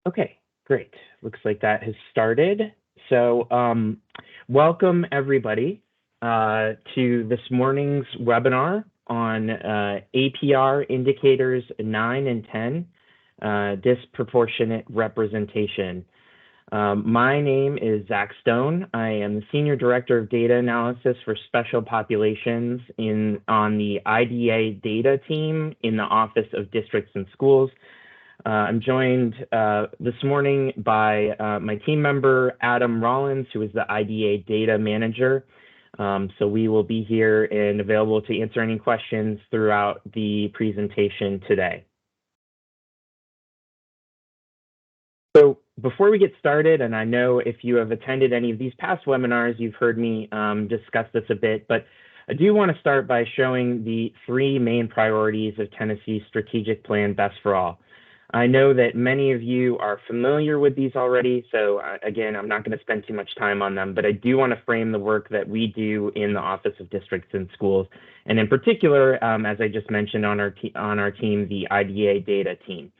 Okay, great. Looks like that has started. So welcome everybody to this morning's webinar on APR indicators 9 and 10, disproportionate representation. My name is Zach Stone. I am the Senior Director of Data Analysis for Special Populations on the IDA data team in the Office of Districts and Schools. I'm joined this morning by my team member, Adam Rollins, who is the IDA data manager. So we will be here and available to answer any questions throughout the presentation today. So before we get started, and I know if you have attended any of these past webinars, you've heard me discuss this a bit, but I do want to start by showing the 3 main priorities of Tennessee's strategic plan, Best for All. I know that many of you are familiar with these already, so again, I'm not going to spend too much time on them, but I do want to frame the work that we do in the Office of Districts and Schools, and in particular, as I just mentioned on our team, the IDA data team.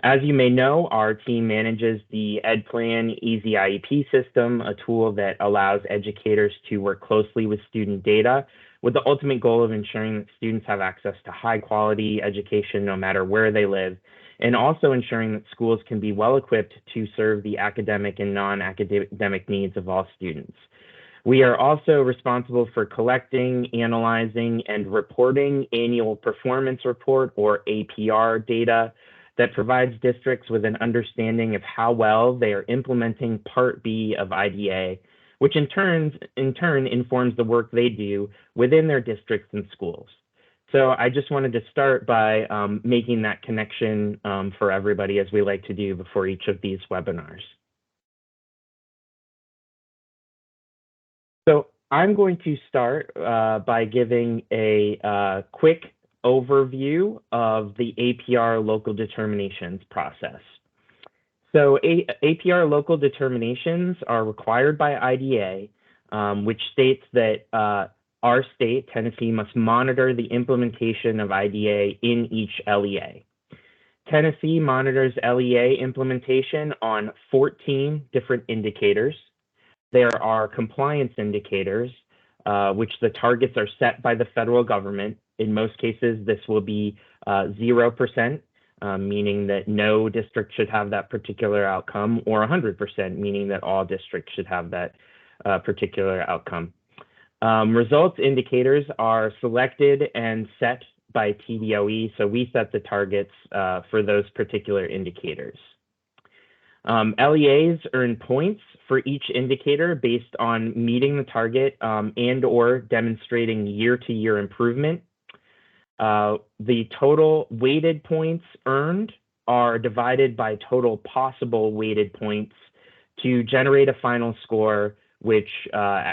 As you may know, our team manages the EdPlan Easy IEP system, a tool that allows educators to work closely with student data with the ultimate goal of ensuring that students have access to high quality education no matter where they live, and also ensuring that schools can be well equipped to serve the academic and non-academic needs of all students. We are also responsible for collecting, analyzing, and reporting annual performance report, or APR data, that provides districts with an understanding of how well they are implementing Part B of IDA, which in turn informs the work they do within their districts and schools. So I just wanted to start by making that connection for everybody, as we like to do before each of these webinars. So I'm going to start by giving a quick overview of the APR local determinations process. So APR local determinations are required by IDA, which states that our state, Tennessee, must monitor the implementation of IDA in each LEA. Tennessee monitors LEA implementation on 14 different indicators. There are compliance indicators, which the targets are set by the federal government. In most cases, this will be 0%, meaning that no district should have that particular outcome, or 100%, meaning that all districts should have that particular outcome. Results indicators are selected and set by TDOE, so we set the targets for those particular indicators. LEAs earn points for each indicator based on meeting the target and or demonstrating year-to-year improvement. The total weighted points earned are divided by total possible weighted points to generate a final score, which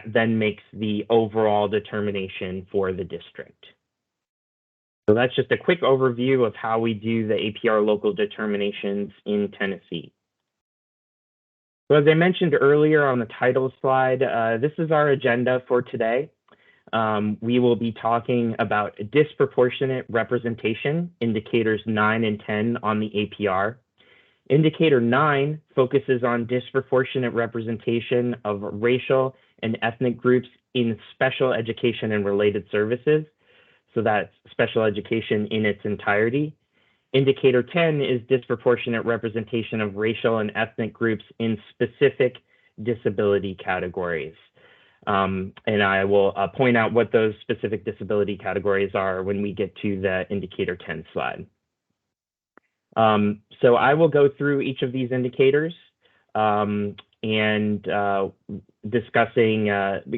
then makes the overall determination for the district. So that's just a quick overview of how we do the APR local determinations in Tennessee. So as I mentioned earlier on the title slide, this is our agenda for today. We will be talking about disproportionate representation, indicators 9 and 10 on the APR. Indicator 9 focuses on disproportionate representation of racial and ethnic groups in special education and related services. So that's special education in its entirety. Indicator 10 is disproportionate representation of racial and ethnic groups in specific disability categories. And I will point out what those specific disability categories are when we get to the indicator 10 slide. So I will go through each of these indicators and discussing,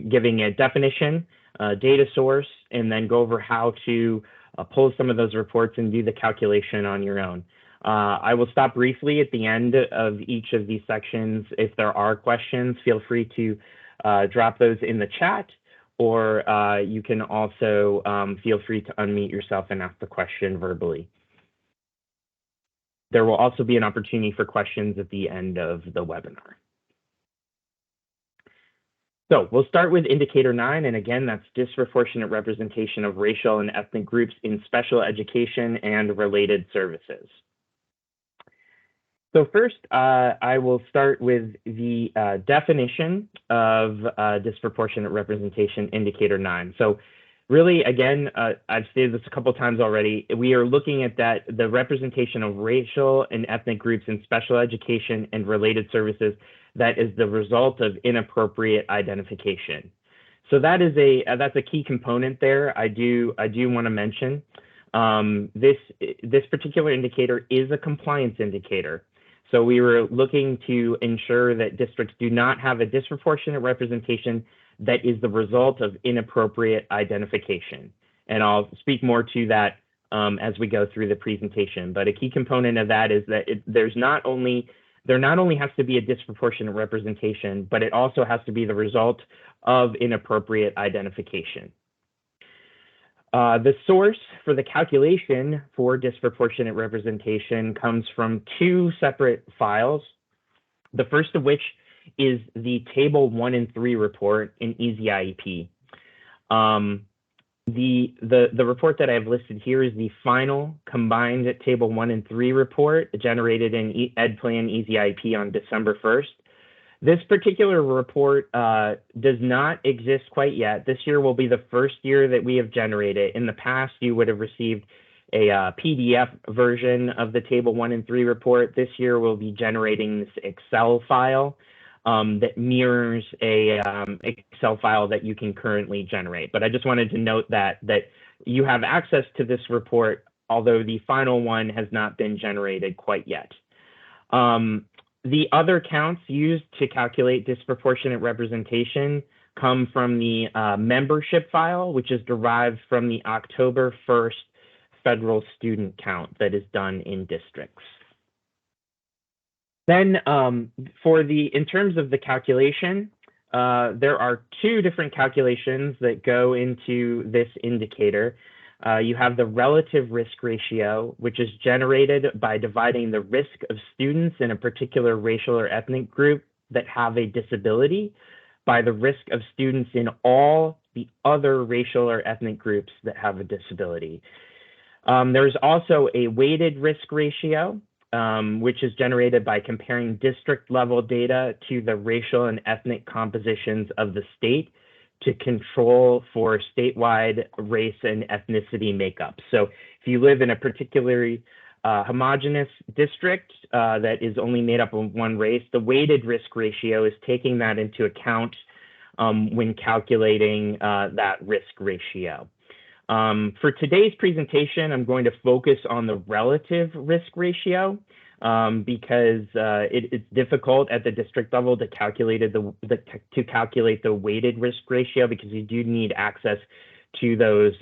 giving a definition, data source, and then go over how to pull some of those reports and do the calculation on your own. I will stop briefly at the end of each of these sections. If there are questions, feel free to drop those in the chat, or you can also feel free to unmute yourself and ask the question verbally. There will also be an opportunity for questions at the end of the webinar. So we'll start with indicator 9, and again, that's disproportionate representation of racial and ethnic groups in special education and related services. So first, I will start with the definition of disproportionate representation indicator 9. So really, again, I've stated this a couple times already. We are looking at the representation of racial and ethnic groups in special education and related services that is the result of inappropriate identification. So that's a key component there. I do want to mention this particular indicator is a compliance indicator. So we were looking to ensure that districts do not have a disproportionate representation that is the result of inappropriate identification. And I'll speak more to that as we go through the presentation. But a key component of that is that there not only has to be a disproportionate representation, but it also has to be the result of inappropriate identification. The source for the calculation for disproportionate representation comes from two separate files. The first of which is the Table 1 and 3 report in Easy IEP. The report that I have listed here is the final combined Table 1 and 3 report generated in Ed Plan Easy IEP on December 1st. This particular report does not exist quite yet. This year will be the first year that we have generated. In the past, you would have received a PDF version of the Table 1 and 3 report. This year, we'll be generating this Excel file that mirrors a Excel file that you can currently generate. But I just wanted to note that you have access to this report, although the final one has not been generated quite yet. The other counts used to calculate disproportionate representation come from the membership file, which is derived from the October 1st federal student count that is done in districts. Then in terms of the calculation, there are two different calculations that go into this indicator. You have the relative risk ratio, which is generated by dividing the risk of students in a particular racial or ethnic group that have a disability by the risk of students in all the other racial or ethnic groups that have a disability. There's also a weighted risk ratio, which is generated by comparing district level data to the racial and ethnic compositions of the state to control for statewide race and ethnicity makeup. So if you live in a particularly homogeneous district that is only made up of one race, the weighted risk ratio is taking that into account when calculating that risk ratio. For today's presentation, I'm going to focus on the relative risk ratio because it's difficult at the district level to calculate the weighted risk ratio because you do need access to those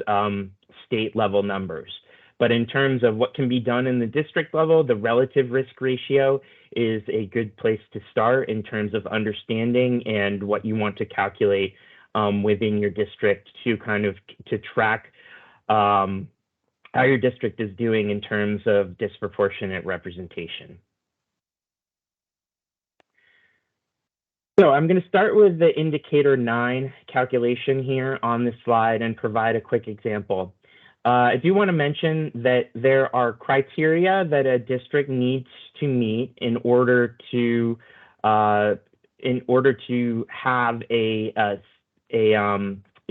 state level numbers. But in terms of what can be done in the district level, the relative risk ratio is a good place to start in terms of understanding and what you want to calculate within your district to track how your district is doing in terms of disproportionate representation. So I'm going to start with the indicator 9 calculation here on this slide and provide a quick example. I do want to mention that there are criteria that a district needs to meet in order to have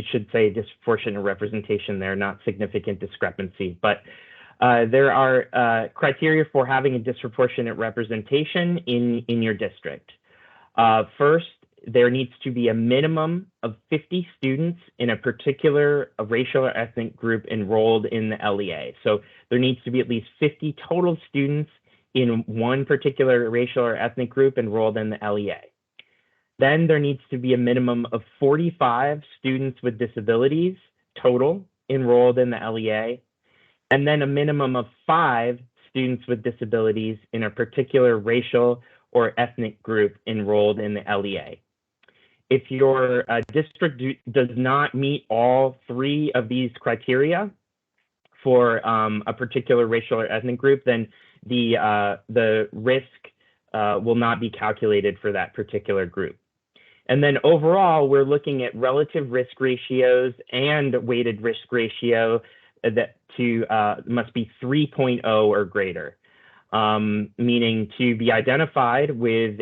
it should say disproportionate representation there, not significant discrepancy. But there are criteria for having a disproportionate representation in your district. First, there needs to be a minimum of 50 students in a particular racial or ethnic group enrolled in the LEA. So there needs to be at least 50 total students in one particular racial or ethnic group enrolled in the LEA. Then there needs to be a minimum of 45 students with disabilities total enrolled in the LEA, and then a minimum of 5 students with disabilities in a particular racial or ethnic group enrolled in the LEA. If your district does not meet all 3 of these criteria for a particular racial or ethnic group, then the risk will not be calculated for that particular group. And then overall, we're looking at relative risk ratios and weighted risk ratio that must be 3.0 or greater. meaning to be identified with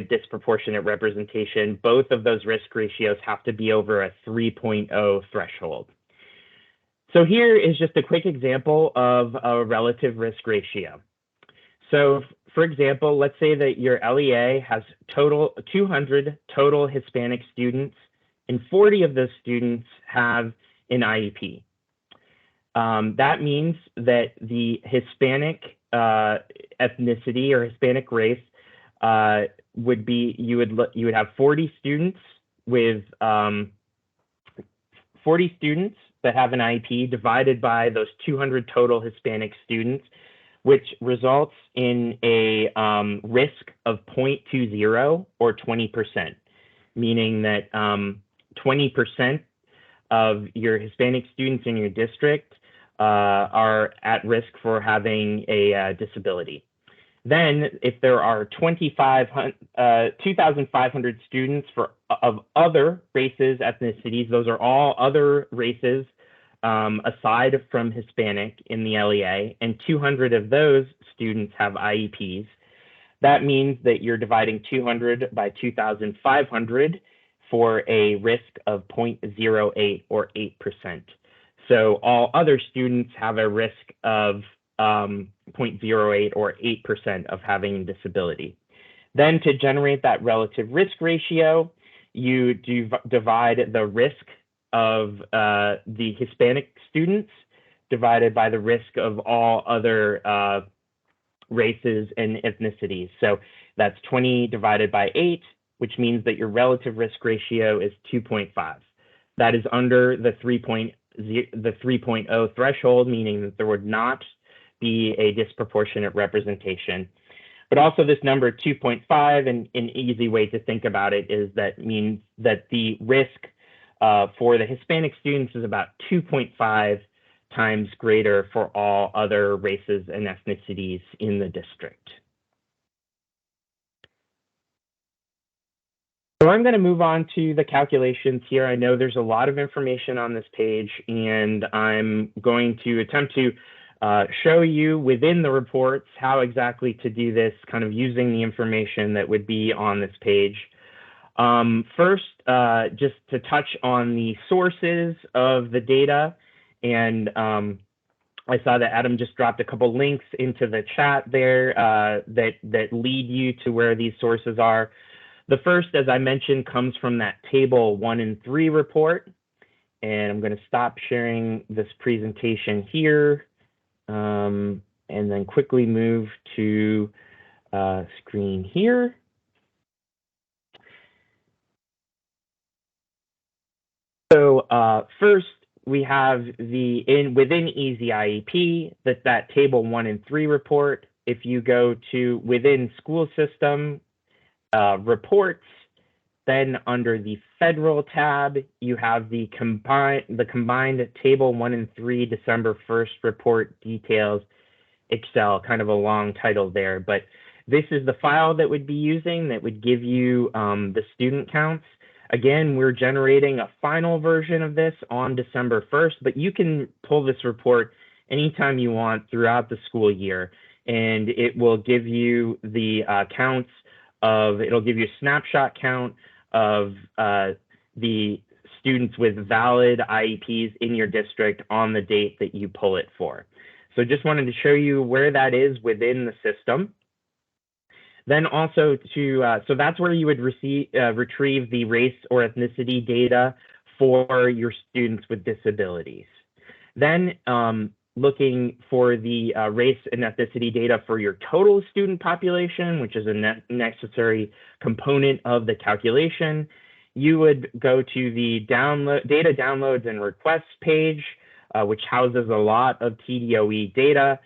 disproportionate representation, both of those risk ratios have to be over a 3.0 threshold. So here is just a quick example of a relative risk ratio. So for example, let's say that your LEA has 200 total Hispanic students, and 40 of those students have an IEP. That means that the Hispanic ethnicity or Hispanic race would be, you would have 40 students with 40 students that have an IEP divided by those 200 total Hispanic students, which results in a risk of 0.20 or 20%, meaning that 20% of your Hispanic students in your district are at risk for having a disability. Then, if there are 2,500 students of other races, ethnicities, those are all other races aside from Hispanic in the LEA, and 200 of those students have IEPs. That means that you're dividing 200 by 2,500 for a risk of 0.08 or 8%. So all other students have a risk of 0.08 or 8% of having a disability. Then to generate that relative risk ratio, you divide the risk of the Hispanic students divided by the risk of all other races and ethnicities. So that's 20 divided by 8, which means that your relative risk ratio is 2.5. That is under the 3.0 threshold, meaning that there would not be a disproportionate representation. But also this number 2.5, and an easy way to think about it is that means that the risk for the Hispanic students is about 2.5 times greater for all other races and ethnicities in the district. So I'm going to move on to the calculations here. I know there's a lot of information on this page, and I'm going to attempt to show you within the reports how exactly to do this, kind of using the information that would be on this page. First, just to touch on the sources of the data, and I saw that Adam just dropped a couple links into the chat there that lead you to where these sources are. The first, as I mentioned, comes from that table 1 and 3 report. And I'm going to stop sharing this presentation here and then quickly move to screen here. So first, we have within Easy IEP, that table 1 and 3 report. If you go to within school system, reports, then under the federal tab, you have the combined table 1 and 3 December 1st report details Excel, kind of a long title there, but this is the file that would be using that would give you the student counts. Again, we're generating a final version of this on December 1st, but you can pull this report anytime you want throughout the school year, and it will give you the counts it'll give you a snapshot count of the students with valid IEPs in your district on the date that you pull it for. So just wanted to show you where that is within the system. Then also so that's where you would retrieve the race or ethnicity data for your students with disabilities. Then looking for the race and ethnicity data for your total student population, which is a necessary component of the calculation, you would go to the data downloads and requests page, which houses a lot of TDOE data.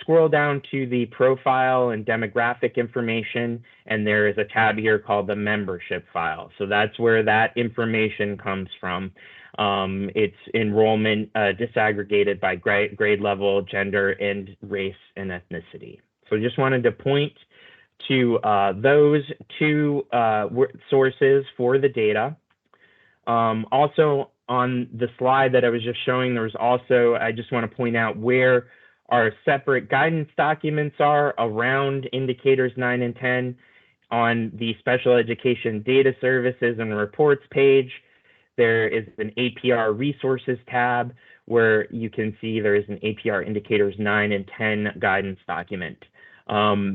Scroll down to the profile and demographic information, and there is a tab here called the membership file. So that's where that information comes from. It's enrollment disaggregated by grade level, gender, and race and ethnicity. So just wanted to point to those two sources for the data. Also on the slide that I was just showing, there was also, I just want to point out where our separate guidance documents are around indicators 9 and 10. On the Special Education Data Services and Reports page, there is an APR Resources tab where you can see there is an APR Indicators 9 and 10 guidance document.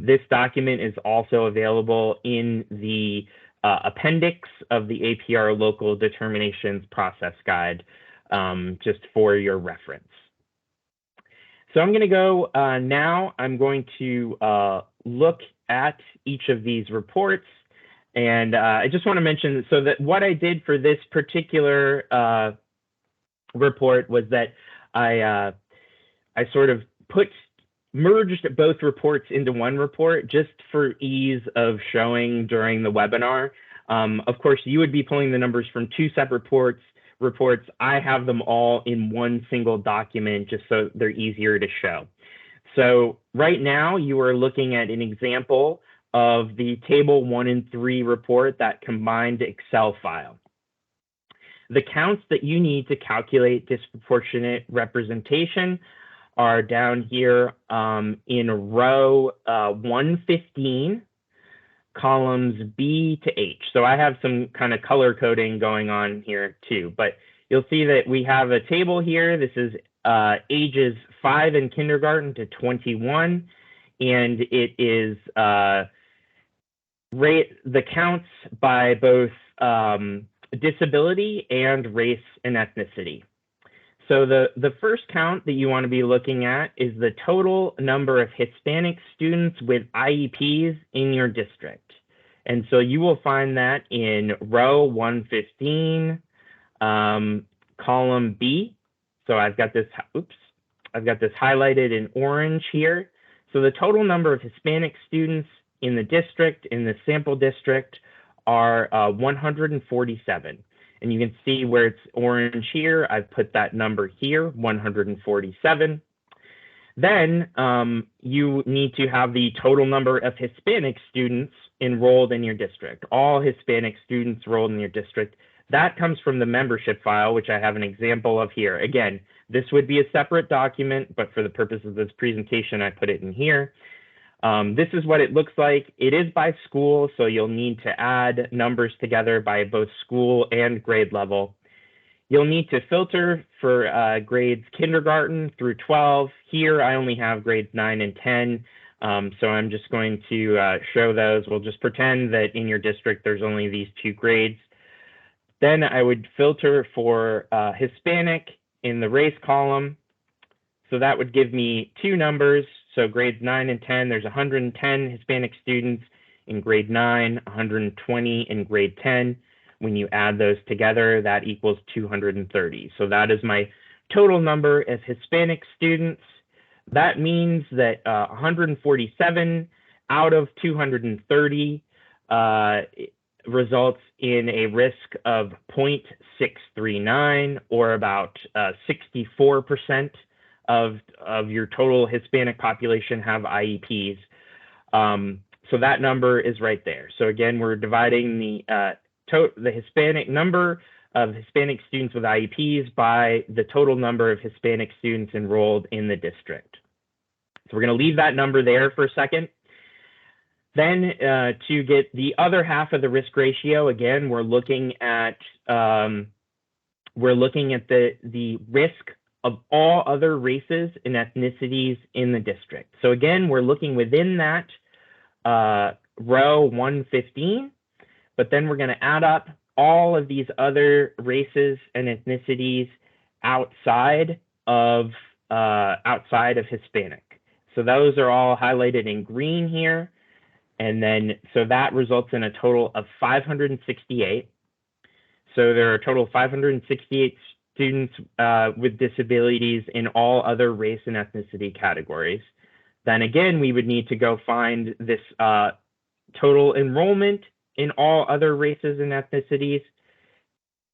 This document is also available in the appendix of the APR Local Determinations Process Guide, just for your reference. So I'm going to go now, I'm going to look at each of these reports. And I just want to mention, so that what I did for this particular report was that I sort of merged both reports into one report just for ease of showing during the webinar. Of course, you would be pulling the numbers from two separate reports. I have them all in one single document just so they're easier to show. So right now you are looking at an example of the table 1 and 3 report, that combined Excel file. The counts that you need to calculate disproportionate representation are down here in row 115, columns B to H. So I have some kind of color coding going on here too, but you'll see that we have a table here. This is ages 5 in kindergarten to 21, and it is the counts by both disability and race and ethnicity. So the first count that you want to be looking at is the total number of Hispanic students with IEPs in your district. And so you will find that in row 115, column B. So I've got this highlighted in orange here. So the total number of Hispanic students in the district, in the sample district, are 147. And you can see where it's orange here. I've put that number here, 147. Then you need to have the total number of Hispanic students enrolled in your district, all Hispanic students enrolled in your district. That comes from the membership file, which I have an example of here. Again, this would be a separate document, but for the purpose of this presentation, I put it in here. This is what it looks like. It is by school, so you'll need to add numbers together by both school and grade level. You'll need to filter for grades kindergarten through 12. Here, I only have grades 9 and 10, so I'm just going to show those. We'll just pretend that in your district, there's only these 2 grades. Then I would filter for Hispanic in the race column. So that would give me 2 numbers. So grades 9 and 10, there's 110 Hispanic students in grade 9, 120 in grade 10. When you add those together, that equals 230. So that is my total number of Hispanic students. That means that 147 out of 230 results in a risk of 0.639, or about 64% of your total Hispanic population have IEPs. So that number is right there. So again, we're dividing the Hispanic number of Hispanic students with IEPs by the total number of Hispanic students enrolled in the district. So we're going to leave that number there for a second. Then to get the other half of the risk ratio, again, we're looking at the risk of all other races and ethnicities in the district. So again, we're looking within that row 115, but then we're going to add up all of these other races and ethnicities outside of Hispanic. So those are all highlighted in green here. And then, so that results in a total of 568. So there are a total of 568 students with disabilities in all other race and ethnicity categories. Then again, we would need to go find this total enrollment in all other races and ethnicities.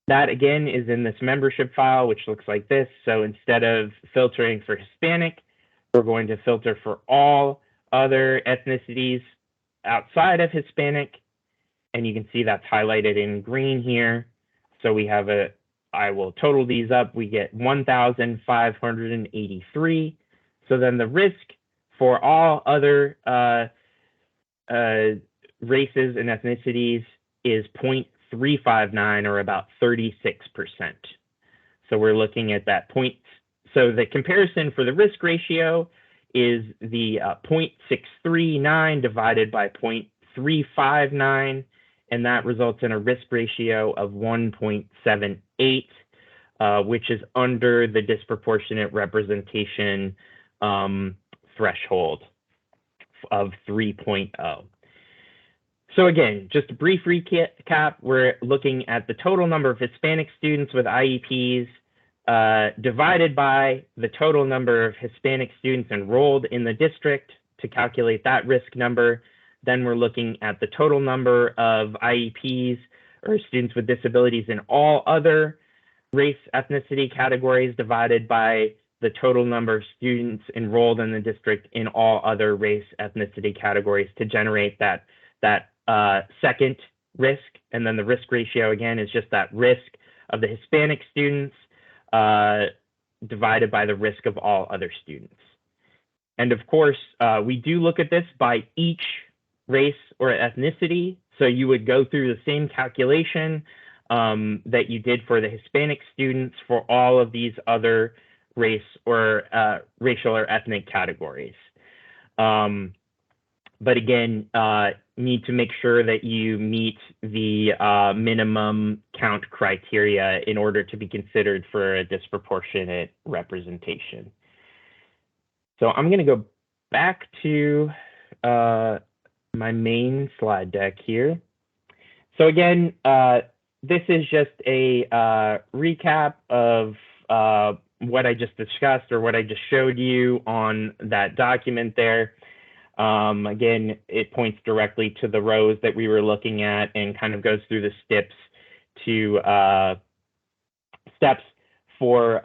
That again is in this membership file, which looks like this. So instead of filtering for Hispanic, we're going to filter for all other ethnicities outside of Hispanic. And you can see that's highlighted in green here. So we have I will total these up. We get 1,583. So then the risk for all other races and ethnicities is 0.359, or about 36%. So we're looking at that point. So the comparison for the risk ratio is the 0.639 divided by 0.359, and that results in a risk ratio of 1.78, which is under the disproportionate representation threshold of 3.0. So again, just a brief recap, we're looking at the total number of Hispanic students with IEPs divided by the total number of Hispanic students enrolled in the district to calculate that risk number. Then we're looking at the total number of IEPs or students with disabilities in all other race ethnicity categories divided by the total number of students enrolled in the district in all other race ethnicity categories to generate that second risk. And then the risk ratio, again, is just that risk of the Hispanic students divided by the risk of all other students. And of course, we do look at this by each race or ethnicity. So you would go through the same calculation that you did for the Hispanic students for all of these other race or racial or ethnic categories. But again, need to make sure that you meet the minimum count criteria in order to be considered for a disproportionate representation. So I'm going to go back to my main slide deck here. So again, this is just a recap of what I just discussed or what I just showed you on that document there. Again, it points directly to the rows that we were looking at and kind of goes through the steps for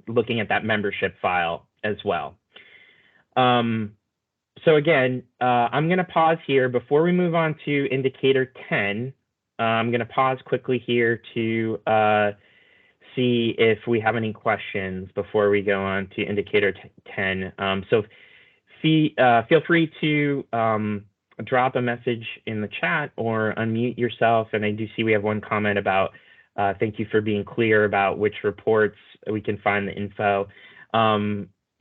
looking at that membership file as well. So again, I'm going to pause here before we move on to indicator 10. I'm going to pause quickly here to see if we have any questions before we go on to indicator 10. So feel free to drop a message in the chat or unmute yourself. And I do see we have one comment about thank you for being clear about which reports we can find the info.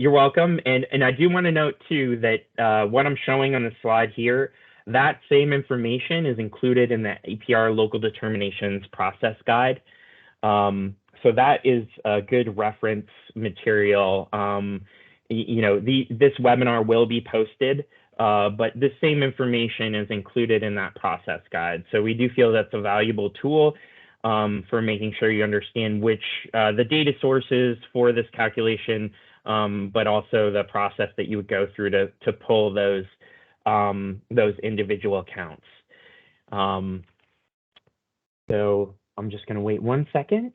You're welcome. And I do want to note too that what I'm showing on the slide here, that same information is included in the APR local determinations process guide. So that is a good reference material. You know, this webinar will be posted, but the same information is included in that process guide. So we do feel that's a valuable tool for making sure you understand which the data sources for this calculation, but also the process that you would go through to pull those individual counts. So I'm just going to wait 1 second.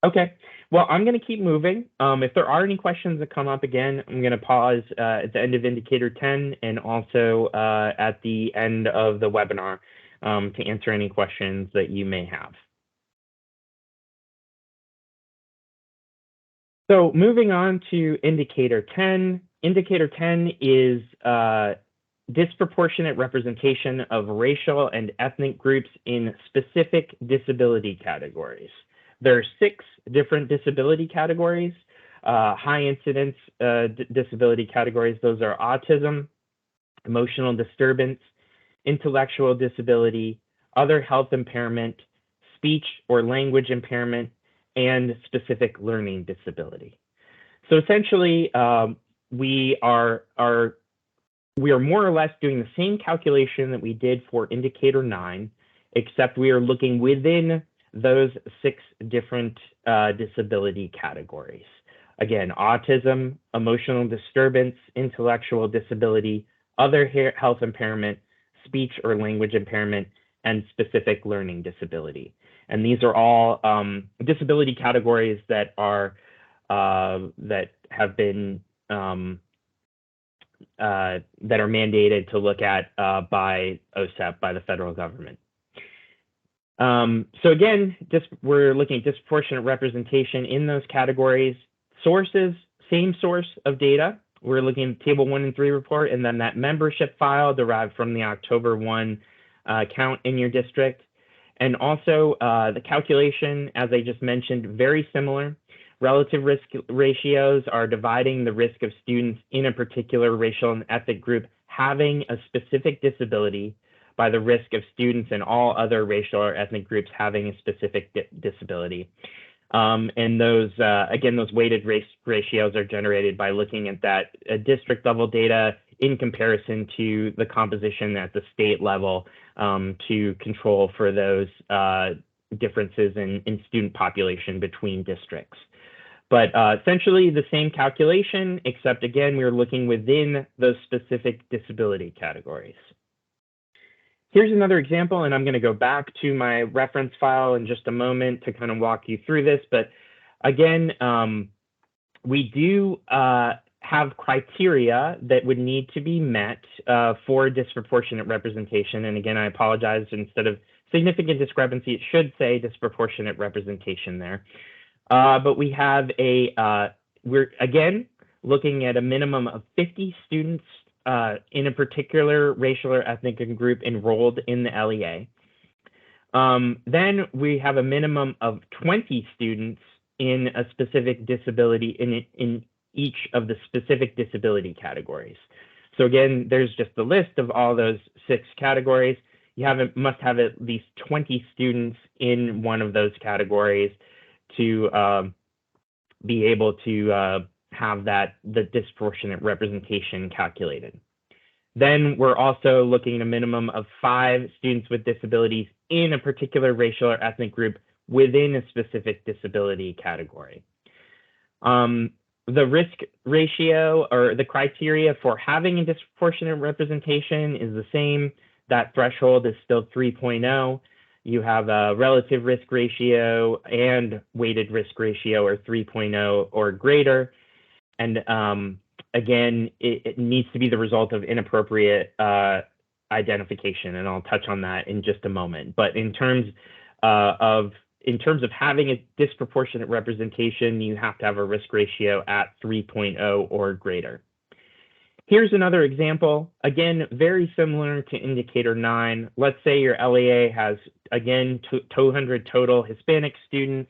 Okay, well, I'm going to keep moving. If there are any questions that come up again, I'm going to pause at the end of indicator 10 and also at the end of the webinar to answer any questions that you may have. So moving on to indicator 10. Indicator 10 is disproportionate representation of racial and ethnic groups in specific disability categories. There are 6 different disability categories, high incidence disability categories. Those are autism, emotional disturbance, intellectual disability, other health impairment, speech or language impairment, and specific learning disability. So essentially, we are more or less doing the same calculation that we did for indicator 9, except we are looking within those 6 different disability categories. Again, autism, emotional disturbance, intellectual disability, other health impairment, speech or language impairment, and specific learning disability. And these are all disability categories that are that have been that are mandated to look at by OSEP, by the federal government. So again, we're looking at disproportionate representation in those categories. Sources, same source of data. We're looking at Table 1 and 3 report, and then that membership file derived from the October 1 count in your district. And also the calculation, as I just mentioned, very similar. Relative risk ratios are dividing the risk of students in a particular racial and ethnic group having a specific disability by the risk of students in all other racial or ethnic groups having a specific disability. And those, again, those weighted ratios are generated by looking at that district level data in comparison to the composition at the state level to control for those differences in student population between districts. But essentially the same calculation, except again, we're looking within those specific disability categories. Here's another example, and I'm going to go back to my reference file in just a moment to kind of walk you through this. But again, we do have criteria that would need to be met for disproportionate representation. And again, I apologize, instead of significant discrepancy, it should say disproportionate representation there. But we have we're again looking at a minimum of 50 students in a particular racial or ethnic group enrolled in the LEA. Then we have a minimum of 20 students in a specific disability in each of the specific disability categories. So again, there's just the list of all those 6 categories. You must have at least 20 students in one of those categories to be able to have the disproportionate representation calculated. Then we're also looking at a minimum of 5 students with disabilities in a particular racial or ethnic group within a specific disability category. The risk ratio or the criteria for having a disproportionate representation is the same. That threshold is still 3.0. You have a relative risk ratio and weighted risk ratio are 3.0 or greater. And again, it needs to be the result of inappropriate identification, and I'll touch on that in just a moment. But in terms of having a disproportionate representation, you have to have a risk ratio at 3.0 or greater. Here's another example, again, very similar to indicator 9. Let's say your LEA has, again, 200 total Hispanic students,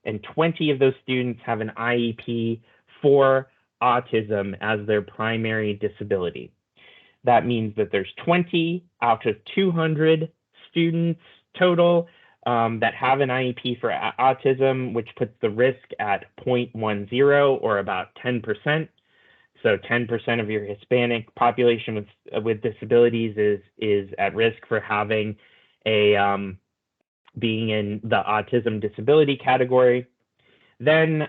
and 20 of those students have an IEP for autism as their primary disability. That means that there's 20 out of 200 students total that have an IEP for autism, which puts the risk at 0.10 or about 10%. So 10% of your Hispanic population with disabilities is at risk for having being in the autism disability category. Then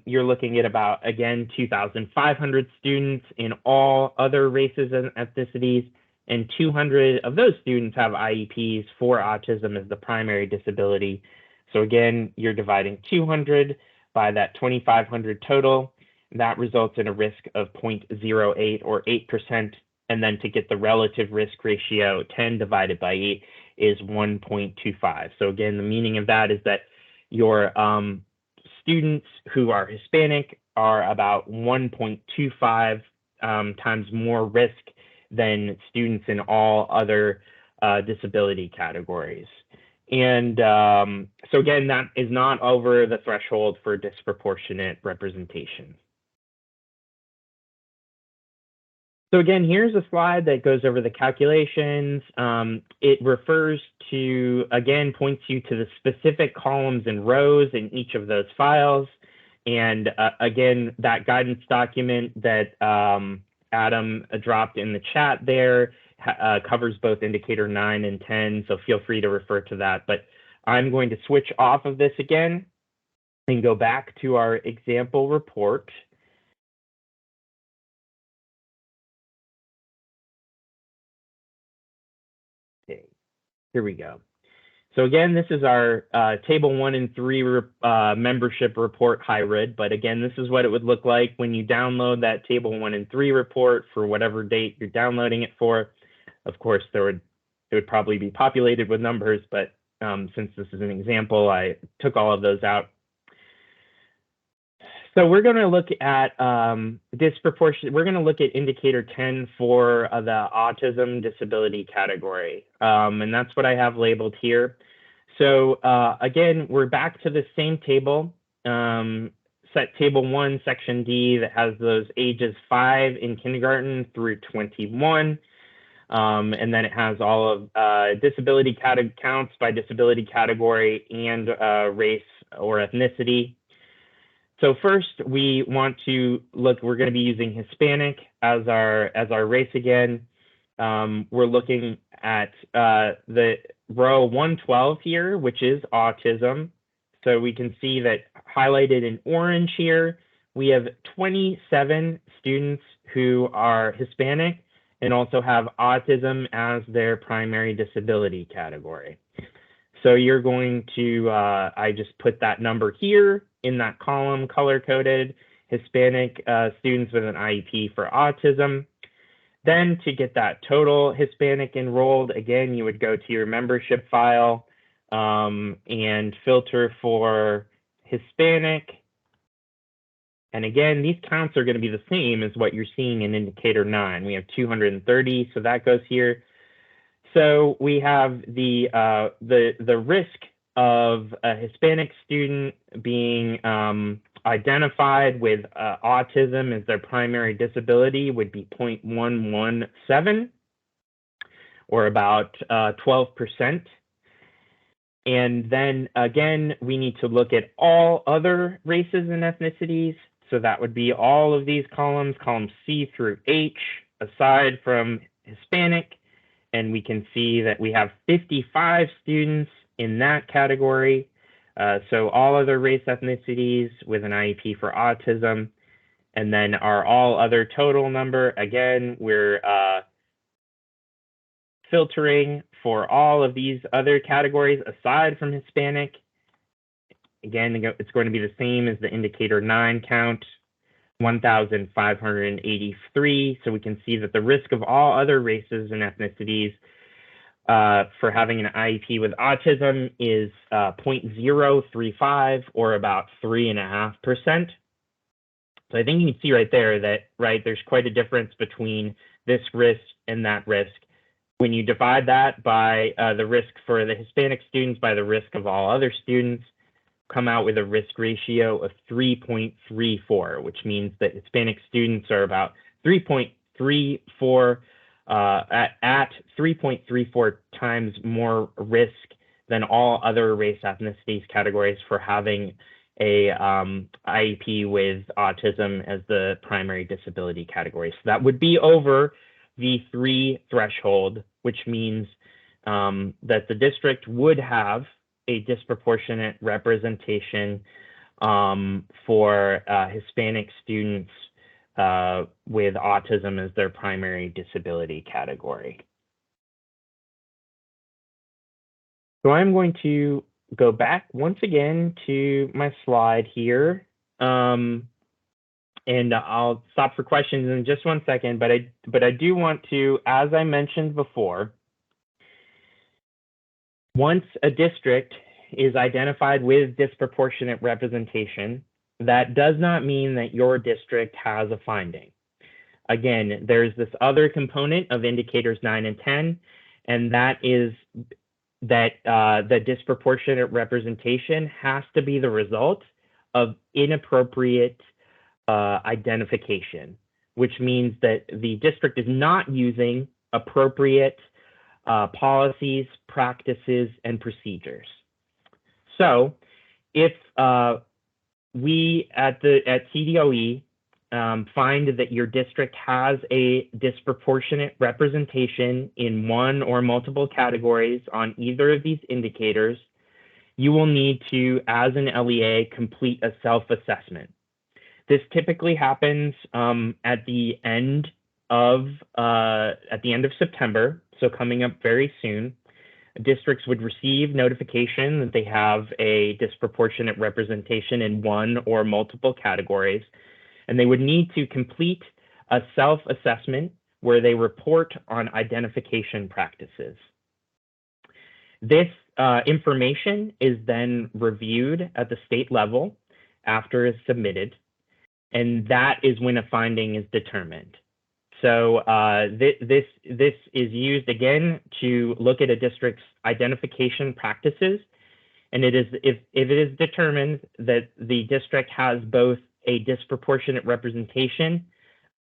you're looking at about, again, 2,500 students in all other races and ethnicities, and 200 of those students have IEPs for autism as the primary disability. So again, you're dividing 200 by that 2,500 total. That results in a risk of 0.08 or 8%. And then to get the relative risk ratio, 10 divided by 8 is 1.25. So again, the meaning of that is that your students who are Hispanic are about 1.25 times more risk than students in all other disability categories. And so again, that is not over the threshold for disproportionate representation. So again, here's a slide that goes over the calculations. It refers to, again, points you to the specific columns and rows in each of those files. And again, that guidance document that Adam dropped in the chat there covers both indicator 9 and 10, so feel free to refer to that. But I'm going to switch off of this again and go back to our example report. Okay, here we go. So again, this is our table 1 and 3 membership report hybrid. But again, this is what it would look like when you download that table 1 and 3 report for whatever date you're downloading it for. Of course, it would probably be populated with numbers, but since this is an example, I took all of those out. So we're going to look at disproportionate. We're going to look at indicator 10 for the autism disability category, and that's what I have labeled here. So again, we're back to the same table, set table 1, section D, that has those ages 5 in kindergarten through 21. And then it has all of disability counts by disability category and race or ethnicity. So first, we want to look. We're going to be using Hispanic as our race again. We're looking at the row 112 here, which is autism. So we can see that highlighted in orange here, we have 27 students who are Hispanic and also have autism as their primary disability category. So you're going to, I just put that number here in that column, color-coded, Hispanic students with an IEP for autism. Then to get that total Hispanic enrolled, again, you would go to your membership file and filter for Hispanic. And again, these counts are going to be the same as what you're seeing in indicator 9. We have 230, so that goes here. So we have the risk of a Hispanic student being identified with autism as their primary disability would be 0.117, or about 12%. And then again, we need to look at all other races and ethnicities. So that would be all of these columns C through H, aside from Hispanic. And we can see that we have 55 students in that category. So all other race ethnicities with an IEP for autism. And then our all other total number, again, we're filtering for all of these other categories aside from Hispanic. Again, it's going to be the same as the indicator 9 count, 1,583. So we can see that the risk of all other races and ethnicities for having an IEP with autism is 0.035, or about 3.5%. So I think you can see right there that, there's quite a difference between this risk and that risk. When you divide that by the risk for the Hispanic students by the risk of all other students, come out with a risk ratio of 3.34, which means that Hispanic students are about 3.34 at 3.34 times more risk than all other race ethnicities categories for having a IEP with autism as the primary disability category. So that would be over the 3 threshold, which means that the district would have a disproportionate representation for Hispanic students with autism as their primary disability category. So I'm going to go back once again to my slide here. And I'll stop for questions in just one second, but I do want to, as I mentioned before, once a district is identified with disproportionate representation, that does not mean that your district has a finding. Again, there's this other component of indicators 9 and 10, and that is that the disproportionate representation has to be the result of inappropriate identification, which means that the district is not using appropriate policies, practices, and procedures. So if we at TDOE find that your district has a disproportionate representation in one or multiple categories on either of these indicators, you will need to, as an LEA, complete a self-assessment. This typically happens at the end of September, so coming up very soon. Districts would receive notification that they have a disproportionate representation in one or multiple categories, and they would need to complete a self-assessment where they report on identification practices. This information is then reviewed at the state level after it's submitted, and that is when a finding is determined. So this is used again to look at a district's identification practices, and it is if it is determined that the district has both a disproportionate representation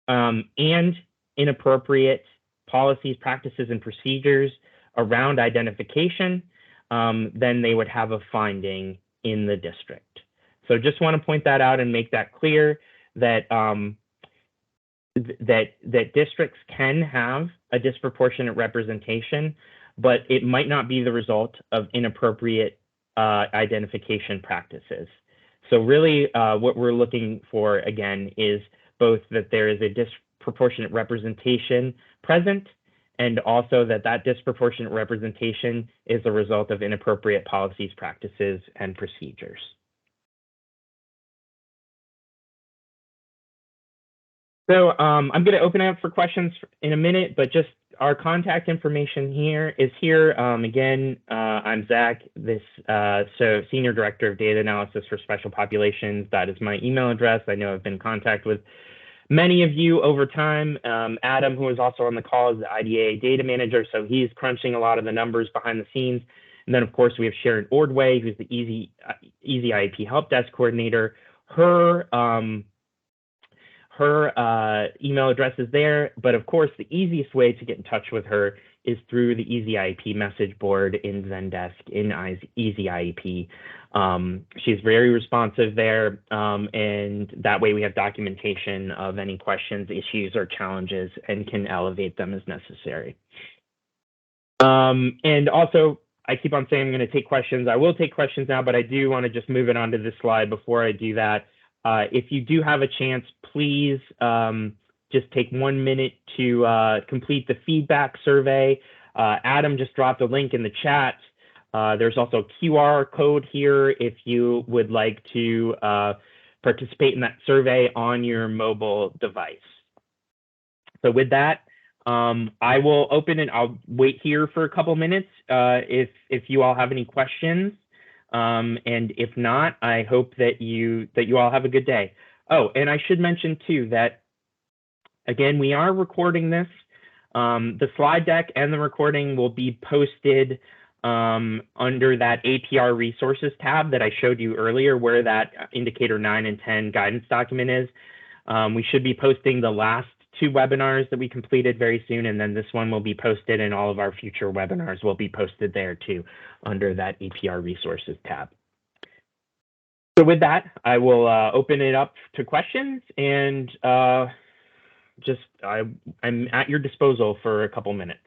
and inappropriate policies, practices, and procedures around identification, then they would have a finding in the district. So just want to point that out and make that clear that that districts can have a disproportionate representation, but it might not be the result of inappropriate identification practices. So really what we're looking for, again, is both that there is a disproportionate representation present, and also that that disproportionate representation is the result of inappropriate policies, practices, and procedures. So I'm going to open it up for questions in a minute, but just our contact information is here. Again, I'm Zach, so Senior Director of Data Analysis for Special Populations. That is my email address. I know I've been in contact with many of you over time. Adam, who is also on the call, is the IDA Data Manager, so he's crunching a lot of the numbers behiand the scenes. And then, of course, we have Sharon Ordway, who's the Easy IEP Help Desk Coordinator. Her email address is there, but of course, the easiest way to get in touch with her is through the Easy IEP message board in Zendesk in Easy IEP. She's very responsive there, and that way we have documentation of any questions, issues, or challenges and can elevate them as necessary. And also, I keep on saying I'm going to take questions. I will take questions now, but I do want to just move it onto this slide before I do that. If you do have a chance, please just take 1 minute to complete the feedback survey. Adam just dropped a link in the chat. There's also a QR code here if you would like to participate in that survey on your mobile device. So with that, I will open it. I'll wait here for a couple minutes if you all have any questions. And if not, I hope that you all have a good day. Oh, and I should mention too that, again, we are recording this. The slide deck and the recording will be posted under that APR resources tab that I showed you earlier, where that indicator 9 and 10 guidance document is. We should be posting the last 2 webinars that we completed very soon, and then this one will be posted, and all of our future webinars will be posted there too under that APR resources tab. So with that, I will open it up to questions, and I'm at your disposal for a couple minutes.